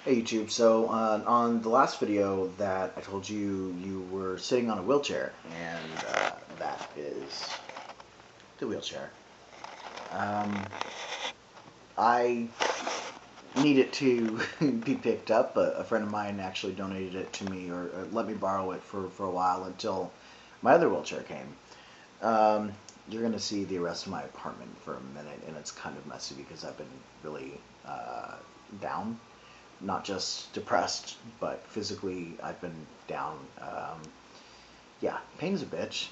Hey YouTube, so on the last video that I told you you were sitting on a wheelchair, and that is the wheelchair. Um, I need it to be picked up. A friend of mine actually donated it to me or let me borrow it for a while until my other wheelchair came. Um, you're going to see the rest of my apartment for a minute, and it's kind of messy because I've been really down. Not just depressed, but physically I've been down. Yeah, pain's a bitch.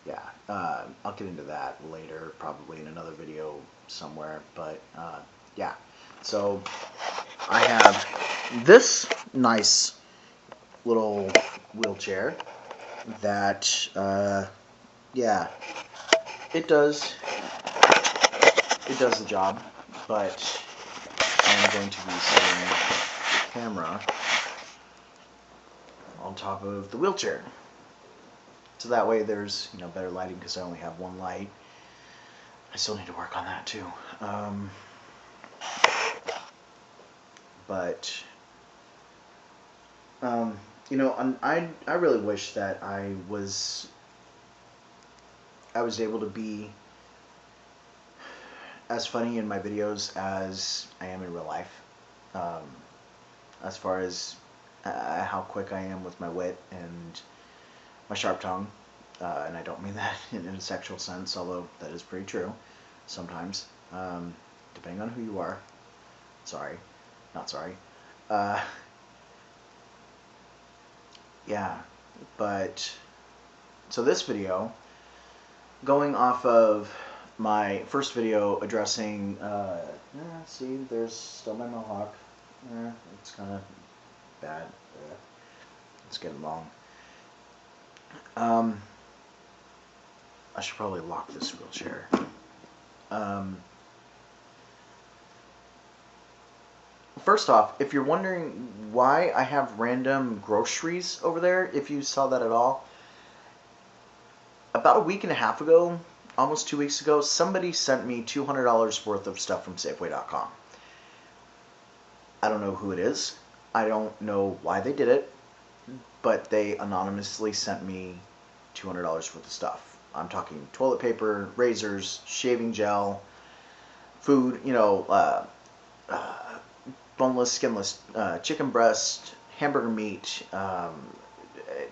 Yeah, I'll get into that later, probably in another video somewhere. But yeah, so I have this nice little wheelchair that, yeah, it does the job, but I'm going to be setting the camera on top of the wheelchair. So that way there's, better lighting because I only have one light. I still need to work on that too. But, um, I really wish that I was able to be as funny in my videos as I am in real life. Um, as far as how quick I am with my wit and my sharp tongue. And I don't mean that in a sexual sense, although that is pretty true sometimes, depending on who you are. Sorry, not sorry. Uh, yeah, but so this video, going off of my first video addressing, see, there's still my mohawk. It's kind of bad. It's getting long. I should probably lock this wheelchair. Um, First off, if you're wondering why I have random groceries over there, if you saw that at all, about a week and a half ago, almost 2 weeks ago, somebody sent me $200 worth of stuff from Safeway.com. I don't know who it is. I don't know why they did it, but they anonymously sent me $200 worth of stuff. I'm talking toilet paper, razors, shaving gel, food, boneless, skinless chicken breast, hamburger meat,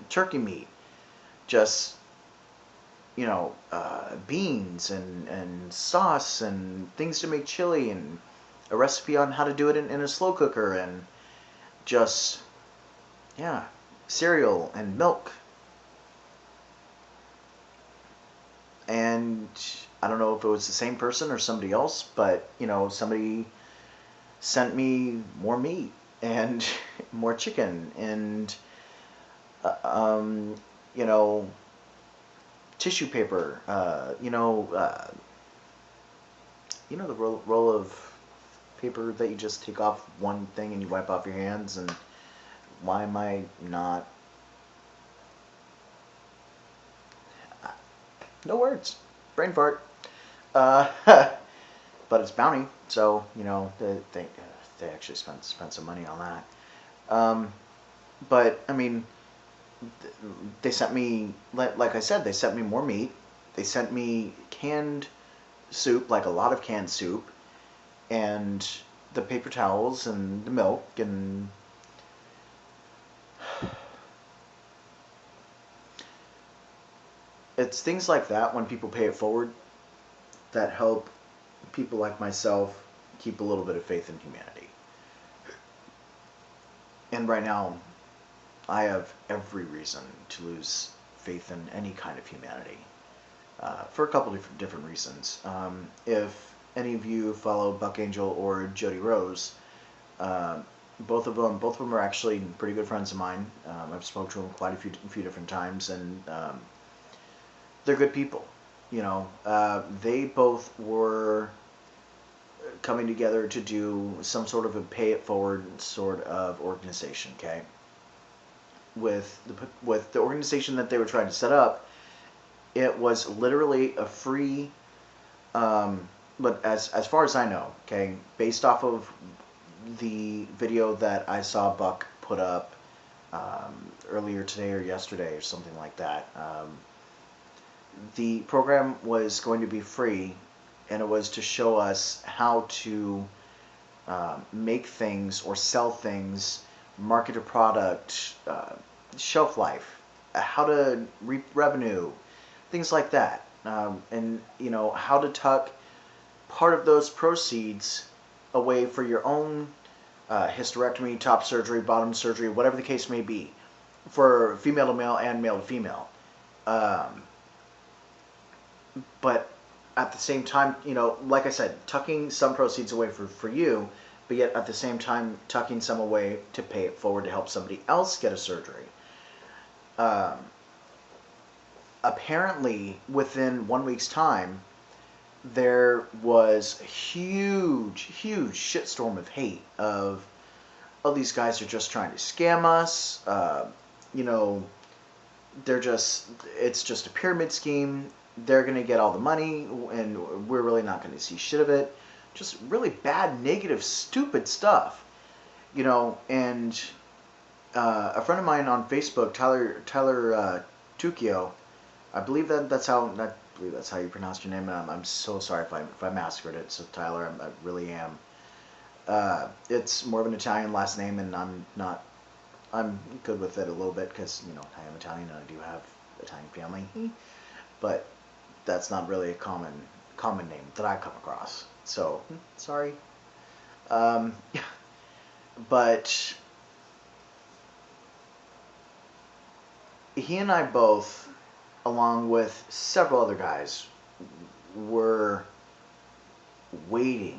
turkey meat, just beans and sauce and things to make chili and a recipe on how to do it in a slow cooker and just yeah, cereal and milk. And I don't know if it was the same person or somebody else, but somebody sent me more meat and more chicken and uh, um, you know tissue paper. The roll of paper that you just take off one thing and you wipe off your hands. And why am I not? No words. Brain fart. Uh, but it's Bounty, so they actually spent some money on that. But I mean, they sent me, like I said, they sent me more meat. They sent me canned soup, like a lot of canned soup, and the paper towels and the milk and it's things like that when people pay it forward that help people like myself keep a little bit of faith in humanity. And right now, I have every reason to lose faith in any kind of humanity for a couple different reasons. If any of you follow Buck Angel or Jody Rose, uh, both of them are actually pretty good friends of mine. I've spoken to them quite a few different times, and they're good people. They both were coming together to do some sort of a pay it forward sort of organization. Okay, with the organization that they were trying to set up, it was literally a free. But as far as I know, okay, based off of the video that I saw Buck put up earlier today or yesterday or something like that, the program was going to be free, and it was to show us how to make things or sell things, market a product, shelf life, how to reap revenue, things like that, and how to tuck part of those proceeds away for your own hysterectomy, top surgery, bottom surgery, whatever the case may be, for female to male and male to female. But at the same time, like I said, tucking some proceeds away for you, but yet at the same time tucking some away to pay it forward to help somebody else get a surgery. Apparently, within 1 week's time, there was a huge shitstorm of hate of, oh, these guys are just trying to scam us. It's just a pyramid scheme. They're going to get all the money, and we're really not going to see shit of it. Just really bad, negative, stupid stuff. And a friend of mine on Facebook, Tyler Tukio, I believe that's how you pronounce your name. And I'm so sorry if I massacred it. So Tyler, I really am. It's more of an Italian last name, and I'm good with it a little bit because I am Italian and I do have Italian family, but that's not really a common name that I come across. So sorry. But he and I both, along with several other guys, were waiting,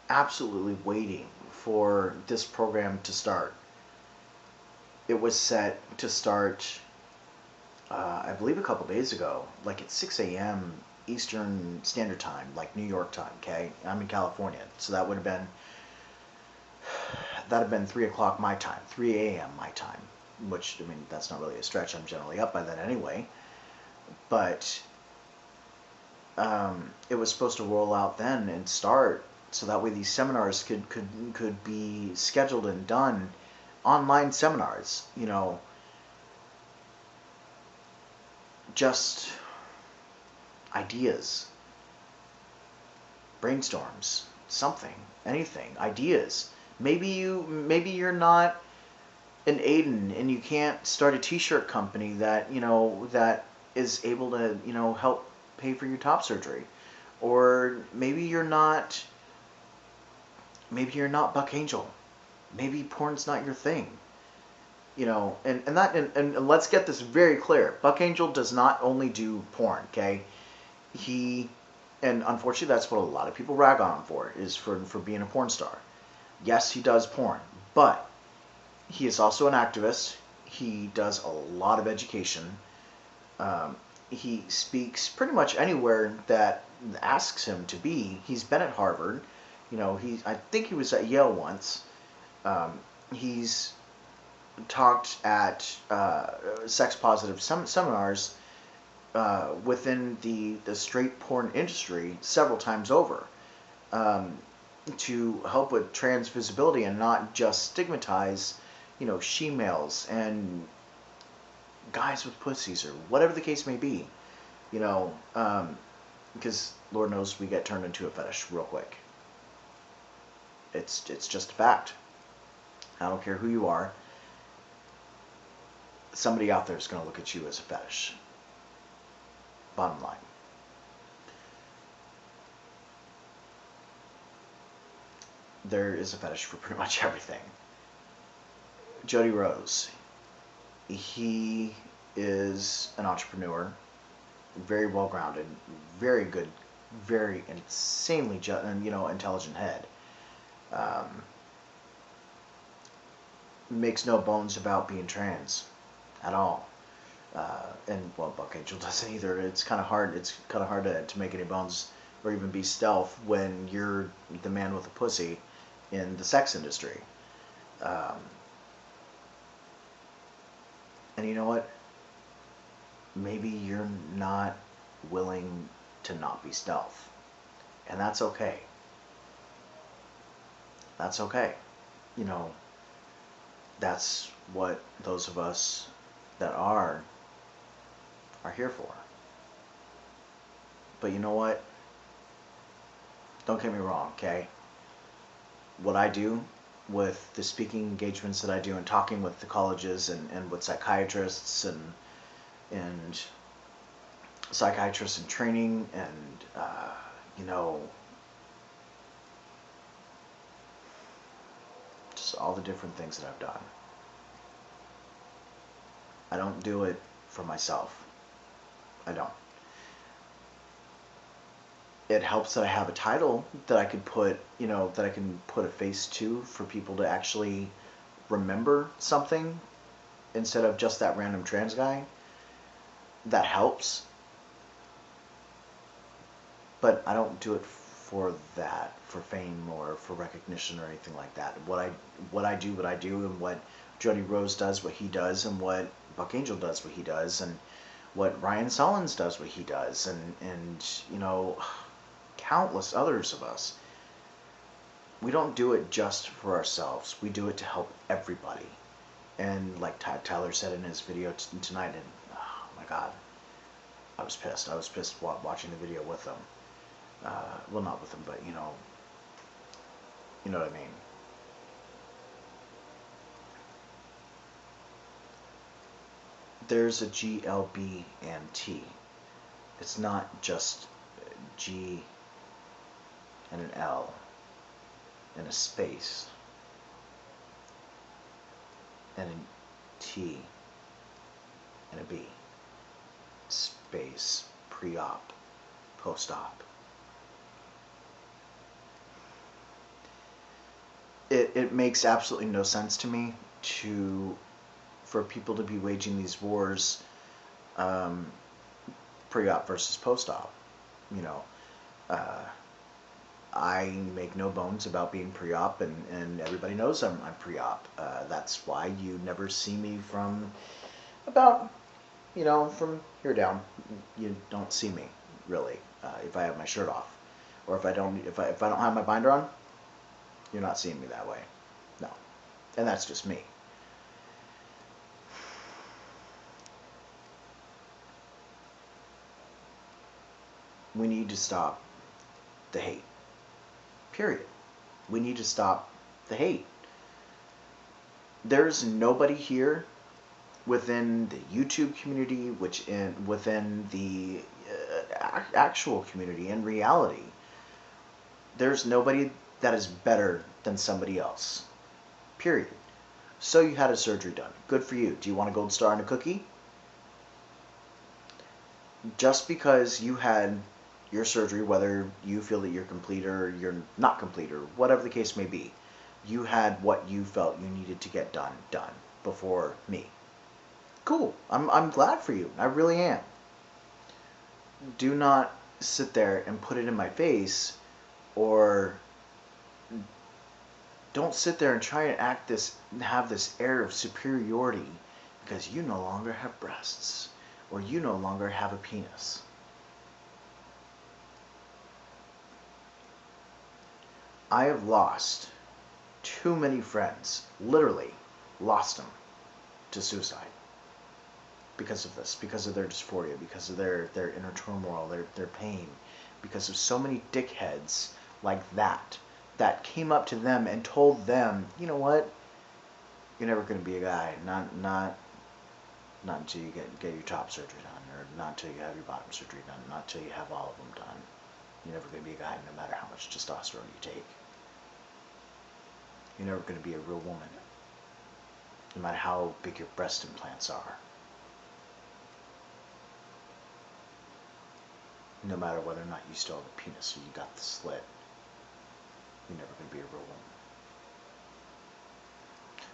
absolutely waiting for this program to start. It was set to start, I believe, a couple days ago, like at 6 a.m. Eastern Standard Time, like New York time, okay? I'm in California, so that would have been 3 o'clock my time, 3 a.m. my time, which, I mean, that's not really a stretch. I'm generally up by then anyway. But it was supposed to roll out then and start, so that way these seminars could be scheduled and done, online seminars, just ideas, brainstorms, something, anything, ideas. Maybe you're not an Aiden and you can't start a t-shirt company that that is able to help pay for your top surgery, or maybe you're not Buck Angel. Maybe porn's not your thing. And let's get this very clear. Buck Angel does not only do porn, okay? And unfortunately that's what a lot of people rag on him for, is for being a porn star. Yes, he does porn, but he is also an activist. He does a lot of education. He speaks pretty much anywhere that asks him to be. He's been at Harvard. I think he was at Yale once. He's talked at sex-positive seminars within the straight porn industry several times over, to help with trans visibility and not just stigmatize, she-males and guys with pussies or whatever the case may be, because Lord knows we get turned into a fetish real quick. It's just a fact. I don't care who you are. Somebody out there is going to look at you as a fetish. Bottom line. There is a fetish for pretty much everything. Jody Rose. He is an entrepreneur, very well grounded, very good, very insanely intelligent head. Makes no bones about being trans at all. And Buck Angel doesn't either. It's kind of hard. It's kind of hard to make any bones or even be stealth when you're the man with a pussy in the sex industry. And you know what? Maybe you're not willing to not be stealth, and that's okay. That's okay. you know, that's what those of us that are here for. But you know what? Don't get me wrong, okay? What I do with the speaking engagements that I do and talking with the colleges and with psychiatrists and psychiatrists in training and, you know, just all the different things that I've done. I don't do it for myself. I don't. It helps that I have a title that I could put, you know, that I can put a face to for people to actually remember something instead of just that random trans guy. That helps. But I don't do it for that, for fame or for recognition or anything like that. What I do, and what Jody Rose does, what he does, and what Buck Angel does, what he does, and what Ryan Sollins does, what he does, and you know, countless others of us. We don't do it just for ourselves. We do it to help everybody. And like Tyler said in his video tonight, and oh my God, I was pissed. I was pissed watching the video with them. Well, not with them, but you know what I mean. There's a G, L, B, and T. It's not just G and an L and a space and a T and a B. Space, pre-op, post-op. It makes absolutely no sense to me for people to be waging these wars, pre-op versus post-op. You know, I make no bones about being pre-op, and everybody knows I'm pre-op. That's why you never see me from about, you know, from here down. You don't see me really if I have my shirt off, or if I don't have my binder on. You're not seeing me that way. No. And that's just me. We need to stop the hate. Period. We need to stop the hate. There's nobody here within the YouTube community, within the actual community in reality. There's nobody that is better than somebody else. Period. So you had a surgery done. Good for you. Do you want a gold star and a cookie? Just because you had your surgery, whether you feel that you're complete or you're not complete or whatever the case may be, you had what you felt you needed to get done before me. Cool. I'm glad for you. I really am. Do not sit there and put it in my face, or don't sit there and try and have this air of superiority because you no longer have breasts or you no longer have a penis. I have lost too many friends, literally lost them to suicide because of this, because of their dysphoria, because of their inner turmoil, their pain, because of so many dickheads like that came up to them and told them, you know what, you're never going to be a guy, not until you get your top surgery done, or not until you have your bottom surgery done, not until you have all of them done. You're never going to be a guy no matter how much testosterone you take. You're never going to be a real woman, no matter how big your breast implants are. No matter whether or not you still have a penis or you got the slit. You're never going to be a real woman.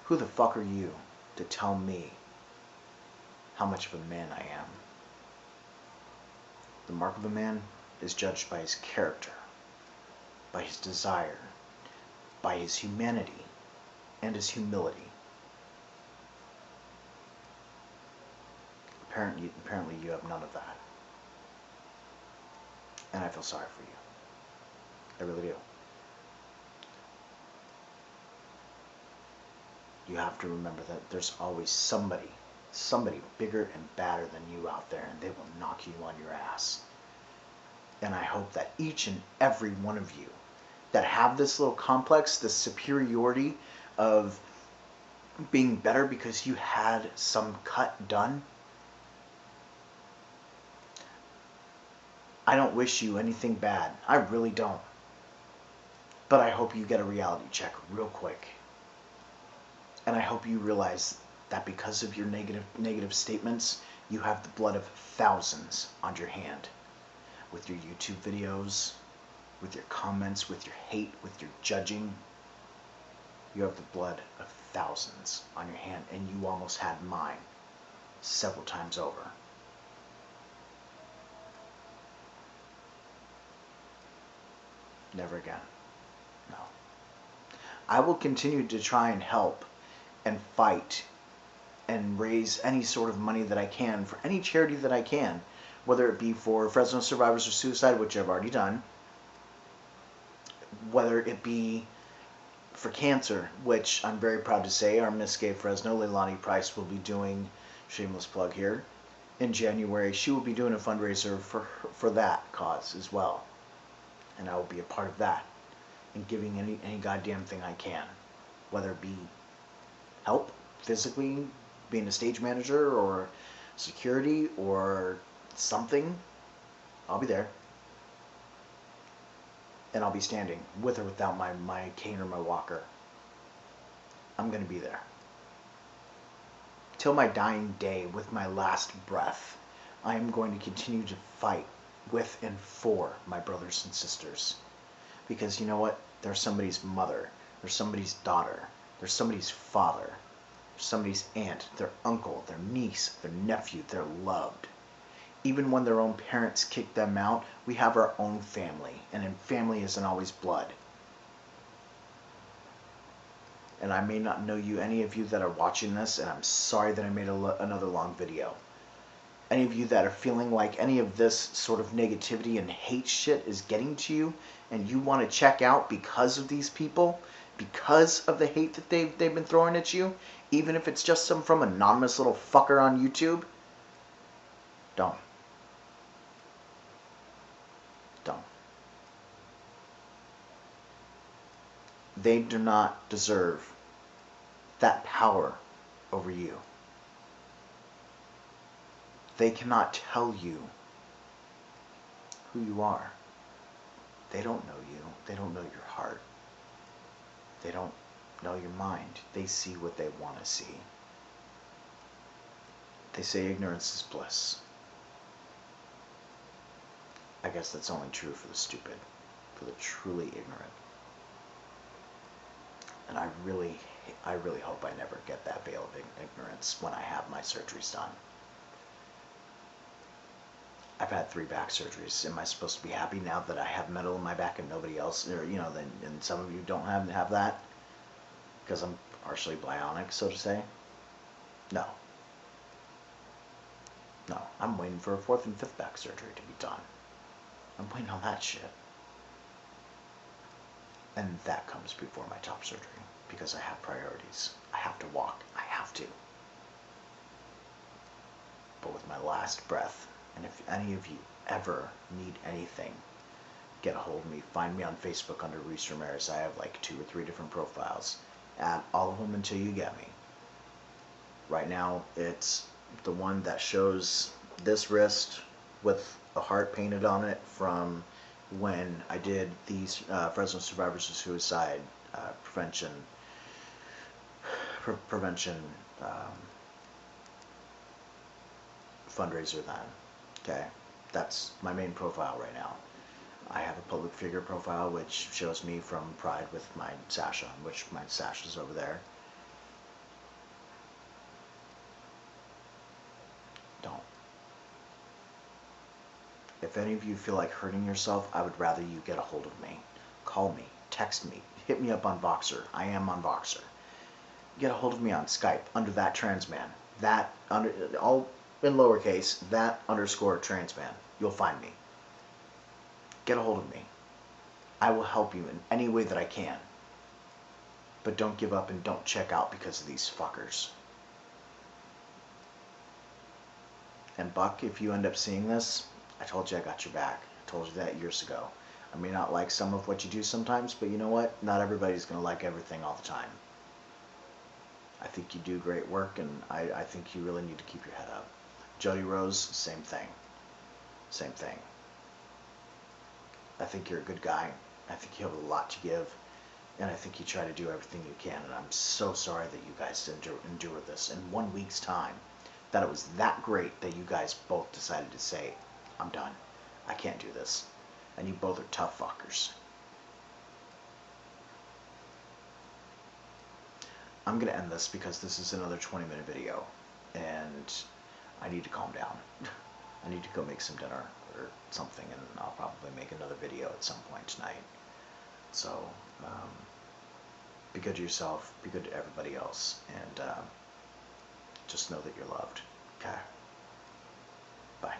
Who the fuck are you to tell me how much of a man I am? The mark of a man is judged by his character, by his desire, by his humanity, and his humility. Apparently you have none of that. And I feel sorry for you. I really do. you have to remember that there's always somebody bigger and badder than you out there, and they will knock you on your ass. And I hope that each and every one of you that have this little complex, this superiority of being better because you had some cut done, I don't wish you anything bad. I really don't. But I hope you get a reality check real quick. And I hope you realize that because of your negative statements, you have the blood of thousands on your hand. With your YouTube videos, with your comments, with your hate, with your judging. You have the blood of thousands on your hand, and you almost had mine several times over. Never again. No. I will continue to try and help and fight and raise any sort of money that I can for any charity that I can, whether it be for Fresno Survivors of Suicide, which I've already done, whether it be for cancer, which I'm very proud to say our Miss Gay Fresno, Leilani Price, will be doing, shameless plug here, in January. She will be doing a fundraiser for that cause as well. And I will be a part of that and giving any goddamn thing I can, whether it be help physically, being a stage manager or security or something. I'll be there. And I'll be standing with or without my cane or my walker. I'm going to be there. Till my dying day, with my last breath, I am going to continue to fight with and for my brothers and sisters. Because you know what? They're somebody's mother. They're somebody's daughter. They're somebody's father. They're somebody's aunt, their uncle, their niece, their nephew. They're loved. Even when their own parents kick them out, we have our own family. And in family isn't always blood. And I may not know you, any of you that are watching this, and I'm sorry that I made another long video. Any of you that are feeling like any of this sort of negativity and hate shit is getting to you, and you want to check out because of these people, because of the hate that they've been throwing at you, even if it's just some from anonymous little fucker on YouTube, don't. Don't. They do not deserve that power over you. They cannot tell you who you are. They don't know you. They don't know your heart. They don't know your mind. They see what they want to see. They say ignorance is bliss. I guess that's only true for the stupid, for the truly ignorant. And I really hope I never get that veil of ignorance when I have my surgeries done. I've had 3 back surgeries. Am I supposed to be happy now that I have metal in my back and nobody else, or and some of you don't have that? Because I'm partially bionic, so to say? No. No. I'm waiting for a 4th and 5th back surgery to be done. I'm waiting on that shit. And that comes before my top surgery, because I have priorities. I have to walk. I have to. But with my last breath, and if any of you ever need anything, get a hold of me. Find me on Facebook under Reese Ramirez. I have like 2 or 3 different profiles. Add all of them until you get me. Right now, it's the one that shows this wrist with a heart painted on it from when I did these Fresno Survivors of Suicide prevention fundraiser then. Okay, that's my main profile right now. I have a public figure profile which shows me from Pride with my Sasha, which my Sasha's over there. Don't. If any of you feel like hurting yourself, I would rather you get a hold of me. Call me, text me, hit me up on Voxer. I am on Voxer. Get a hold of me on Skype under that transman. That under all in lowercase, that _ transman. You'll find me. Get a hold of me. I will help you in any way that I can. But don't give up and don't check out because of these fuckers. And Buck, if you end up seeing this, I told you I got your back. I told you that years ago. I may not like some of what you do sometimes, but you know what? Not everybody's going to like everything all the time. I think you do great work, and I think you really need to keep your head up. Jody Rose, same thing. Same thing. I think you're a good guy. I think you have a lot to give, and I think you try to do everything you can, and I'm so sorry that you guys endure this in 1 week's time, that it was that great that you guys both decided to say, I'm done. I can't do this. And you both are tough fuckers. I'm going to end this because this is another 20-minute video, and I need to calm down. I need to go make some dinner or something, and I'll probably make another video at some point tonight. So, be good to yourself, be good to everybody else, and just know that you're loved. Okay? Bye.